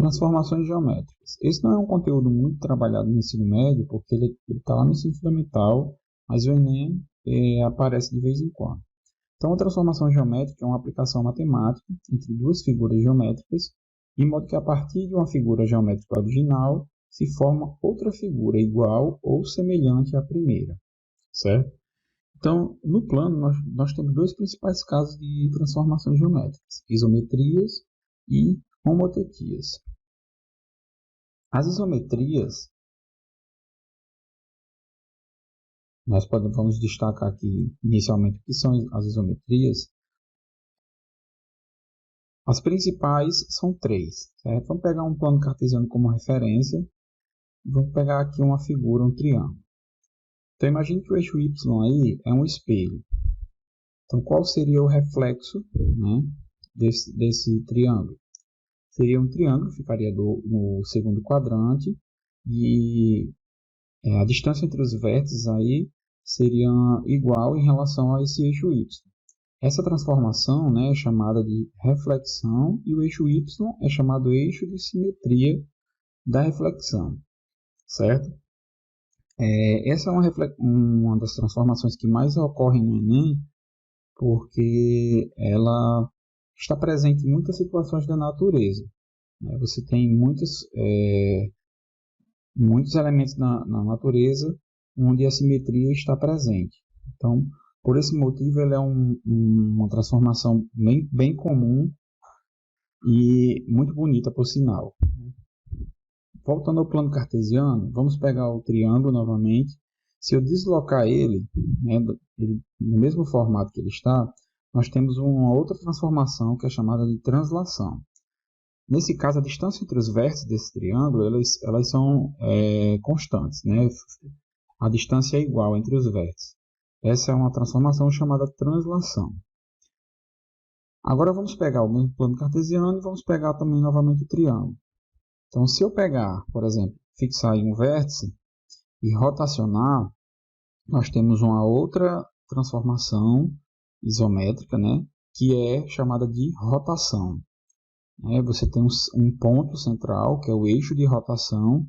Transformações geométricas. Esse não é um conteúdo muito trabalhado no ensino médio, porque ele está lá no ensino fundamental, mas o Enem aparece de vez em quando. Então, a transformação geométrica é uma aplicação matemática entre duas figuras geométricas, de modo que a partir de uma figura geométrica original se forma outra figura igual ou semelhante à primeira, certo? Então, no plano, nós temos dois principais casos de transformações geométricas: isometrias e homotetias. As isometrias, nós vamos destacar aqui inicialmente o que são as isometrias. As principais são três, certo? Vamos pegar um plano cartesiano como referência. Vamos pegar aqui uma figura, um triângulo. Então, imagine que o eixo Y aí é um espelho. Então, qual seria o reflexo, né, desse triângulo? Seria um triângulo, ficaria no segundo quadrante, e a distância entre os vértices aí seria igual em relação a esse eixo Y. Essa transformação, né, é chamada de reflexão, e o eixo Y é chamado eixo de simetria da reflexão, certo? Essa é uma das transformações que mais ocorrem no Enem, porque ela está presente em muitas situações da natureza, né? Você tem muitos elementos na natureza onde a simetria está presente. Então, por esse motivo, ela é uma transformação bem comum e muito bonita, por sinal. Voltando ao plano cartesiano, vamos pegar o triângulo novamente. Se eu deslocar ele, né, no mesmo formato que ele está, nós temos uma outra transformação que é chamada de translação. Nesse caso, a distância entre os vértices desse triângulo elas são constantes, né? A distância é igual entre os vértices. Essa é uma transformação chamada translação. Agora vamos pegar o mesmo plano cartesiano e vamos pegar também novamente o triângulo. Então, se eu pegar, por exemplo, fixar em um vértice e rotacionar, nós temos uma outra transformação isométrica, né, que é chamada de rotação. Você tem um ponto central, que é o eixo de rotação,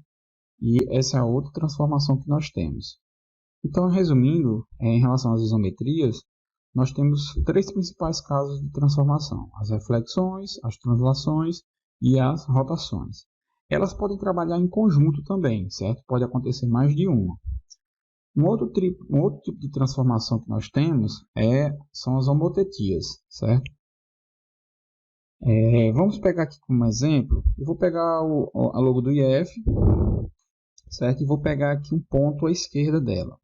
e essa é a outra transformação que nós temos. Então, resumindo, em relação às isometrias, nós temos três principais casos de transformação: as reflexões, as translações e as rotações. Elas podem trabalhar em conjunto também, certo? Pode acontecer mais de uma. Um outro tipo de transformação que nós temos são as homotetias, certo? Vamos pegar aqui como exemplo, eu vou pegar a logo do IF, certo? E vou pegar aqui um ponto à esquerda dela.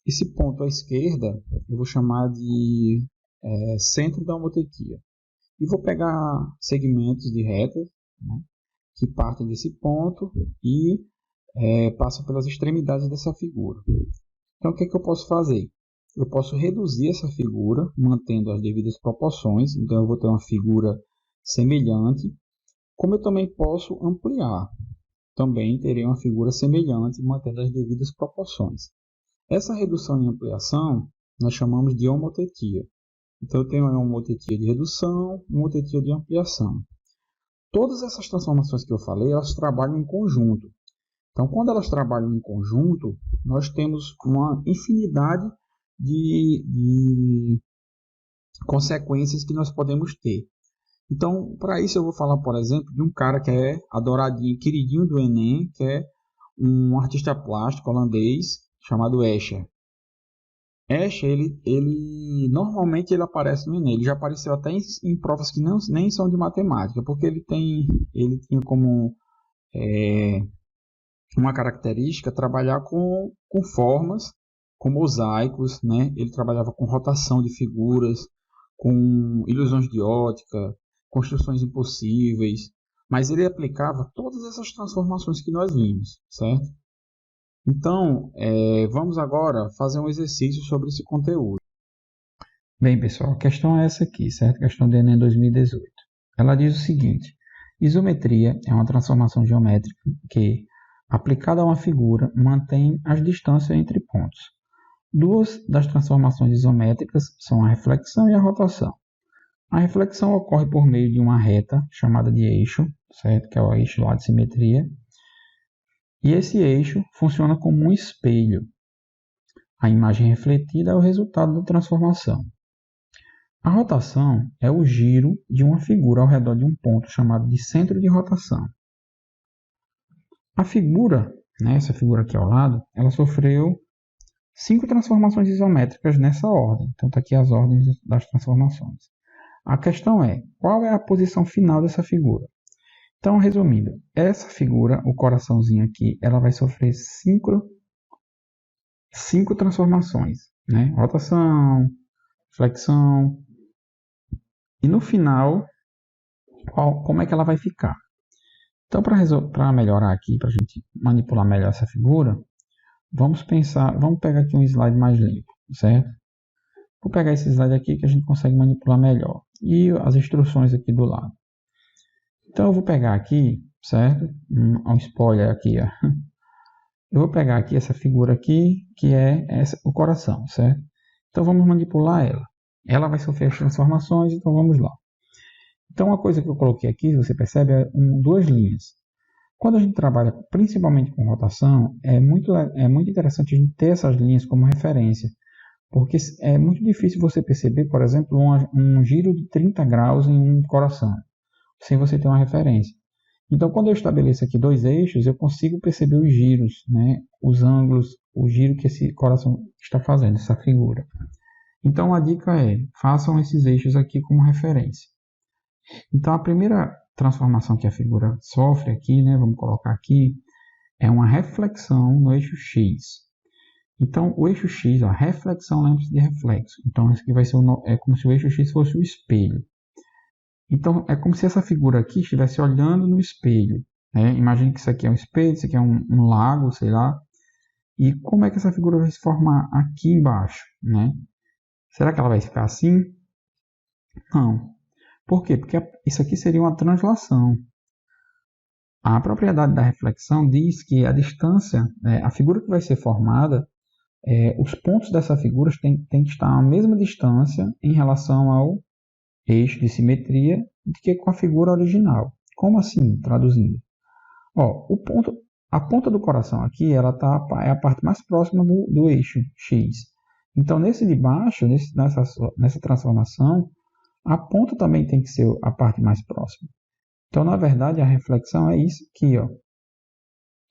Esse ponto à esquerda eu vou chamar de centro da homotetia. E vou pegar segmentos de retas, né, que partem desse ponto e passam pelas extremidades dessa figura. Então, o que é que eu posso fazer? Eu posso reduzir essa figura, mantendo as devidas proporções. Então, eu vou ter uma figura semelhante. Como eu também posso ampliar. Também terei uma figura semelhante, mantendo as devidas proporções. Essa redução e ampliação, nós chamamos de homotetia. Então, eu tenho uma homotetia de redução, uma homotetia de ampliação. Todas essas transformações que eu falei, elas trabalham em conjunto. Então, quando elas trabalham em conjunto, nós temos uma infinidade de consequências que nós podemos ter. Então, para isso eu vou falar, por exemplo, de um cara que é adoradinho, queridinho do Enem, que é um artista plástico holandês chamado Escher. Escher, ele normalmente ele aparece no Enem. Ele já apareceu até em provas que nem são de matemática, porque ele tinha como uma característica trabalhar com formas, com mosaicos, né? Ele trabalhava com rotação de figuras, com ilusões de ótica, construções impossíveis, mas ele aplicava todas essas transformações que nós vimos, certo? Então, vamos agora fazer um exercício sobre esse conteúdo. Bem, pessoal, a questão é essa aqui, certo? A questão do Enem 2018. Ela diz o seguinte: isometria é uma transformação geométrica que, aplicada a uma figura, mantém as distâncias entre pontos. Duas das transformações isométricas são a reflexão e a rotação. A reflexão ocorre por meio de uma reta chamada de eixo certo? Que é o eixo lá de simetria. E esse eixo funciona como um espelho. A imagem refletida é o resultado da transformação. A rotação é o giro de uma figura ao redor de um ponto chamado de centro de rotação. A figura, né, essa figura aqui ao lado, ela sofreu 5 transformações isométricas nessa ordem. Então está aqui as ordens das transformações. A questão é, qual é a posição final dessa figura? Então, resumindo, essa figura, o coraçãozinho aqui, ela vai sofrer 5 transformações, né? Rotação, flexão, e no final, como é que ela vai ficar? Então, para melhorar aqui, para a gente manipular melhor essa figura, vamos pegar aqui um slide mais limpo, certo? Vou pegar esse slide aqui que a gente consegue manipular melhor. E as instruções aqui do lado. Então, eu vou pegar aqui, certo? Um spoiler aqui, ó. Eu vou pegar aqui essa figura aqui, que é o coração, certo? Então, vamos manipular ela. Ela vai sofrer as transformações, então vamos lá. Então, uma coisa que eu coloquei aqui, você percebe, é duas linhas. Quando a gente trabalha principalmente com rotação, é muito interessante a gente ter essas linhas como referência, porque é muito difícil você perceber, por exemplo, um giro de 30 graus em um coração, sem você ter uma referência. Então, quando eu estabeleço aqui 2 eixos, eu consigo perceber os giros, né, os ângulos, o giro que esse coração está fazendo, essa figura. Então, a dica é, façam esses eixos aqui como referência. Então, a primeira transformação que a figura sofre aqui, né, vamos colocar aqui, é uma reflexão no eixo X. Então, o eixo X, a reflexão, lembre-se de reflexo. Então, esse aqui vai ser é como se o eixo X fosse o espelho. Então, é como se essa figura aqui estivesse olhando no espelho, né? Imagine que isso aqui é um espelho, isso aqui é um lago, sei lá. E como é que essa figura vai se formar aqui embaixo, né? Será que ela vai ficar assim? Não. Por quê? Porque isso aqui seria uma translação. A propriedade da reflexão diz que a distância, a figura que vai ser formada, os pontos dessa figura têm que estar à mesma distância em relação ao eixo de simetria do que com a figura original. Como assim, traduzindo? Ó, a ponta do coração aqui, ela é a parte mais próxima do eixo X. Então, nesse de baixo, nessa transformação, a ponta também tem que ser a parte mais próxima. Então, na verdade, a reflexão é isso aqui, ó.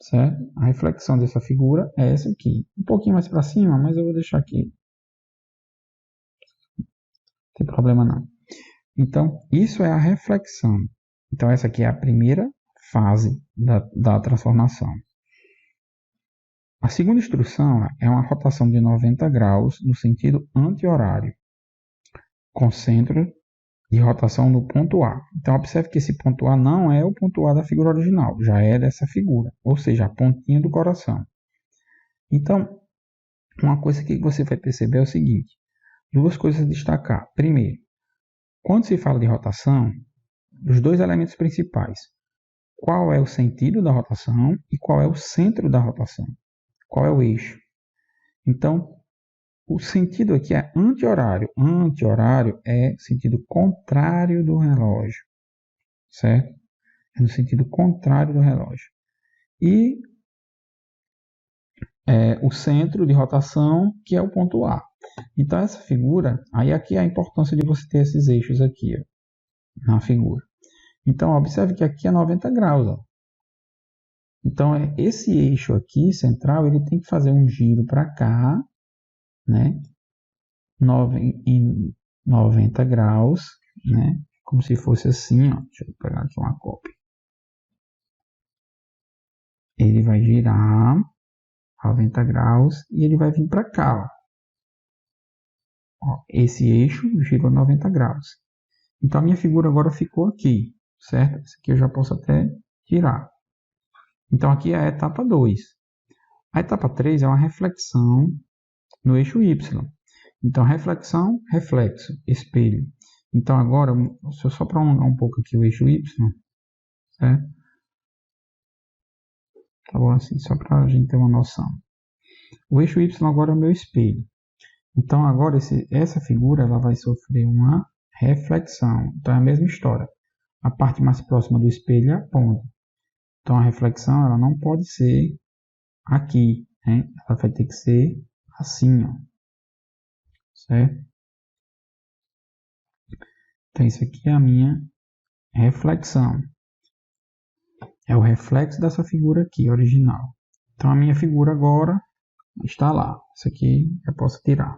Certo? A reflexão dessa figura é essa aqui. Um pouquinho mais para cima, mas eu vou deixar aqui. Não tem problema não. Então, isso é a reflexão. Então, essa aqui é a primeira fase da transformação. A segunda instrução é uma rotação de 90 graus no sentido anti-horário, com centro de rotação no ponto A. Então, observe que esse ponto A não é o ponto A da figura original, já é dessa figura, ou seja, a pontinha do coração. Então, uma coisa que você vai perceber é o seguinte, duas coisas a destacar. Primeiro, quando se fala de rotação, os 2 elementos principais, qual é o sentido da rotação e qual é o centro da rotação, qual é o eixo. Então, o sentido aqui é anti-horário. Anti-horário é sentido contrário do relógio, certo? É no sentido contrário do relógio. E o centro de rotação, que é o ponto A. Então, essa figura, aí aqui é a importância de você ter esses eixos aqui, ó, na figura. Então, observe que aqui é 90 graus, ó. Então, esse eixo aqui, central, ele tem que fazer um giro para cá, né? Em 90 graus, né? Como se fosse assim, ó. Deixa eu pegar aqui uma cópia. Ele vai girar 90 graus e ele vai vir para cá, ó. Esse eixo girou 90 graus. Então, a minha figura agora ficou aqui, certo? Isso aqui eu já posso até tirar. Então, aqui é a etapa 2. A etapa 3 é uma reflexão no eixo Y. Então, reflexão, reflexo, espelho. Então, agora, se eu só prolongar um pouco aqui o eixo Y, certo? Tá bom assim, só para a gente ter uma noção. O eixo Y agora é o meu espelho. Então, agora, essa figura ela vai sofrer uma reflexão. Então, é a mesma história. a parte mais próxima do espelho é a ponta. Então a reflexão ela não pode ser aqui, né? Ela vai ter que ser assim, ó, certo? Então isso aqui é a minha reflexão. É o reflexo dessa figura aqui, original. Então a minha figura agora está lá. Isso aqui eu posso tirar.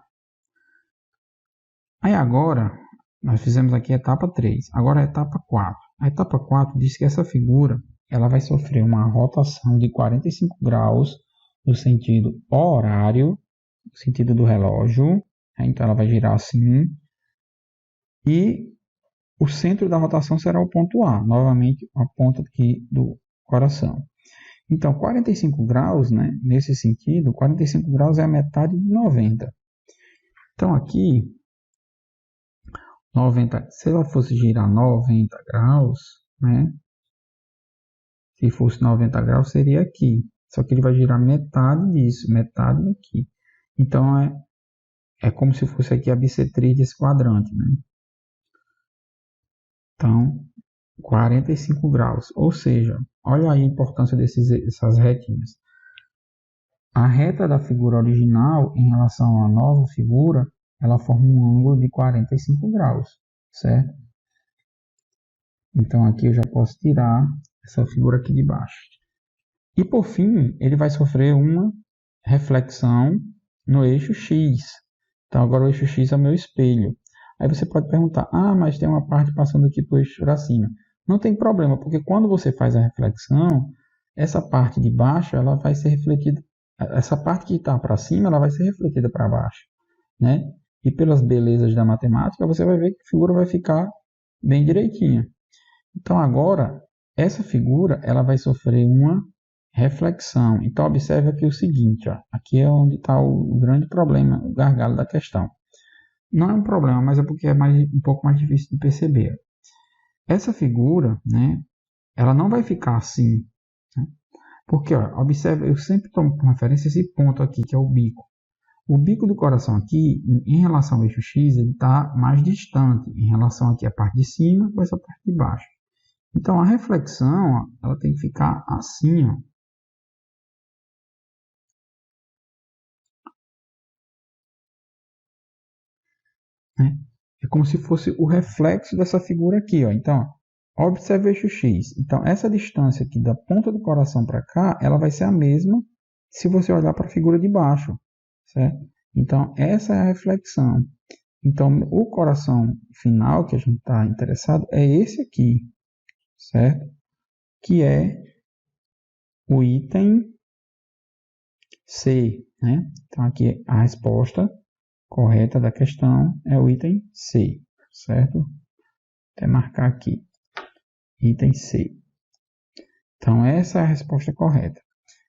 Aí agora, nós fizemos aqui a etapa 3. Agora a etapa 4. A etapa 4 diz que essa figura ela vai sofrer uma rotação de 45 graus no sentido horário, no sentido do relógio. Então ela vai girar assim. E o centro da rotação será o ponto A. Novamente, a ponta aqui do coração. Então, 45 graus, né, nesse sentido, 45 graus é a metade de 90. Então, aqui, 90, se ela fosse girar 90 graus, né, se fosse 90 graus, seria aqui. Só que ele vai girar metade disso, metade daqui. Então, é como se fosse aqui a bissetriz desse quadrante, né? Então, 45 graus. Ou seja, olha aí a importância dessas retinhas. A reta da figura original em relação à nova figura, ela forma um ângulo de 45 graus, certo? Então aqui eu já posso tirar essa figura aqui de baixo. E por fim, ele vai sofrer uma reflexão no eixo X. Então agora o eixo X é o meu espelho. Aí você pode perguntar, mas tem uma parte passando aqui para o eixo para cima. Não tem problema, porque quando você faz a reflexão, essa parte de baixo ela vai ser refletida. Essa parte que está para cima ela vai ser refletida para baixo, né? E pelas belezas da matemática, você vai ver que a figura vai ficar bem direitinha. Então agora, essa figura ela vai sofrer uma reflexão. Então observe aqui o seguinte, ó. Aqui é onde está o grande problema, o gargalo da questão. Não é um problema, mas é porque é um pouco mais difícil de perceber. Essa figura, né, ela não vai ficar assim, né? Porque, ó, observe, eu sempre tomo como referência esse ponto aqui, que é o bico. O bico do coração aqui, em relação ao eixo X, ele está mais distante em relação aqui à parte de cima com essa parte de baixo. Então, a reflexão, ó, ela tem que ficar assim, ó. Né? É como se fosse o reflexo dessa figura aqui, ó. Então, observe o eixo X. Então, essa distância aqui da ponta do coração para cá, ela vai ser a mesma se você olhar para a figura de baixo, certo? Então, essa é a reflexão. Então, o coração final que a gente está interessado é esse aqui, certo? Que é o item C, né? Então, aqui a resposta correta da questão é o item C, certo? Vou até marcar aqui, item C. Então, essa é a resposta correta.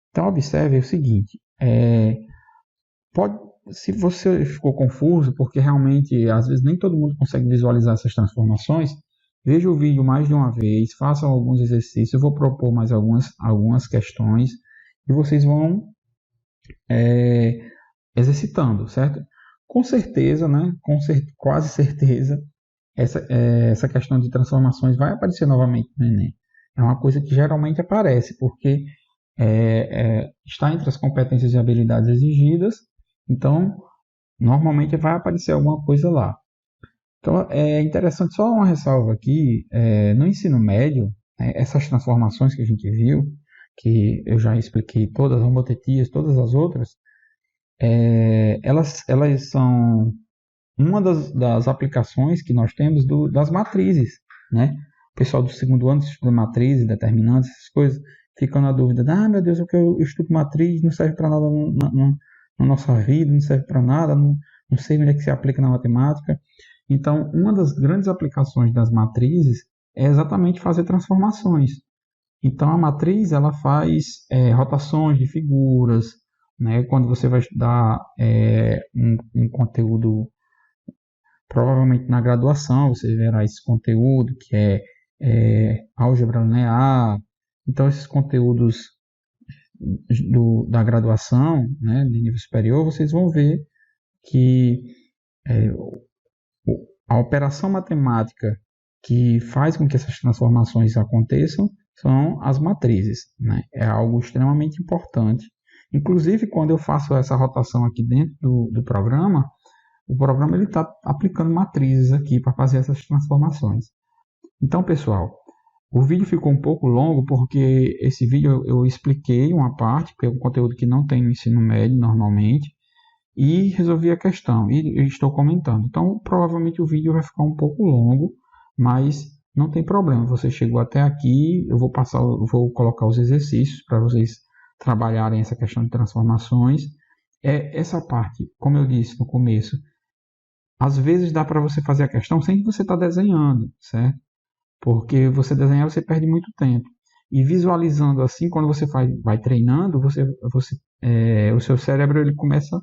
Então, observe o seguinte, se você ficou confuso, porque realmente, às vezes, nem todo mundo consegue visualizar essas transformações, veja o vídeo mais de uma vez, façam alguns exercícios, eu vou propor mais algumas questões, e vocês vão exercitando, certo? Com certeza, né? Quase certeza, essa questão de transformações vai aparecer novamente no Enem. É uma coisa que geralmente aparece, porque está entre as competências e habilidades exigidas, então normalmente vai aparecer alguma coisa lá. Então é interessante, só uma ressalva aqui, no ensino médio, essas transformações que a gente viu, que eu já expliquei todas, as homotetias, todas as outras, elas são uma das aplicações que nós temos das matrizes, né? O pessoal do segundo ano estuda matrizes, determinantes, essas coisas, ficam na dúvida, meu Deus, o que eu estudo matriz não serve para nada na nossa vida, não serve para nada, não sei onde é que se aplica na matemática. Então, uma das grandes aplicações das matrizes é exatamente fazer transformações. Então, a matriz ela faz rotações de figuras, né? Quando você vai estudar um conteúdo, provavelmente na graduação, você verá esse conteúdo que é álgebra linear. Então, esses conteúdos da graduação, né, de nível superior, vocês vão ver que a operação matemática que faz com que essas transformações aconteçam são as matrizes, né? É algo extremamente importante. Inclusive, quando eu faço essa rotação aqui dentro do programa, o programa está aplicando matrizes aqui para fazer essas transformações. Então, pessoal, o vídeo ficou um pouco longo porque esse vídeo eu expliquei uma parte, que é um conteúdo que não tem no ensino médio normalmente, e resolvi a questão, e eu estou comentando. Então, provavelmente o vídeo vai ficar um pouco longo, mas não tem problema. Você chegou até aqui, eu vou colocar os exercícios para vocês trabalharem essa questão de transformações. Essa parte, como eu disse no começo, às vezes dá para você fazer a questão sem que você está desenhando, certo? Porque você desenhar, você perde muito tempo. E visualizando assim, quando você vai treinando, o seu cérebro ele começa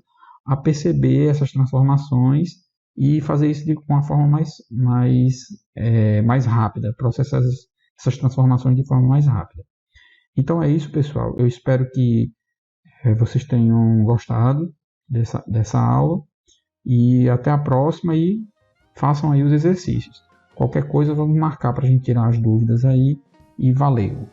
a perceber essas transformações e fazer isso de uma forma mais rápida, processar essas transformações de forma mais rápida. Então é isso, pessoal. Eu espero que vocês tenham gostado dessa aula e até a próxima e façam aí os exercícios. Qualquer coisa, vamos marcar para a gente tirar as dúvidas aí e valeu!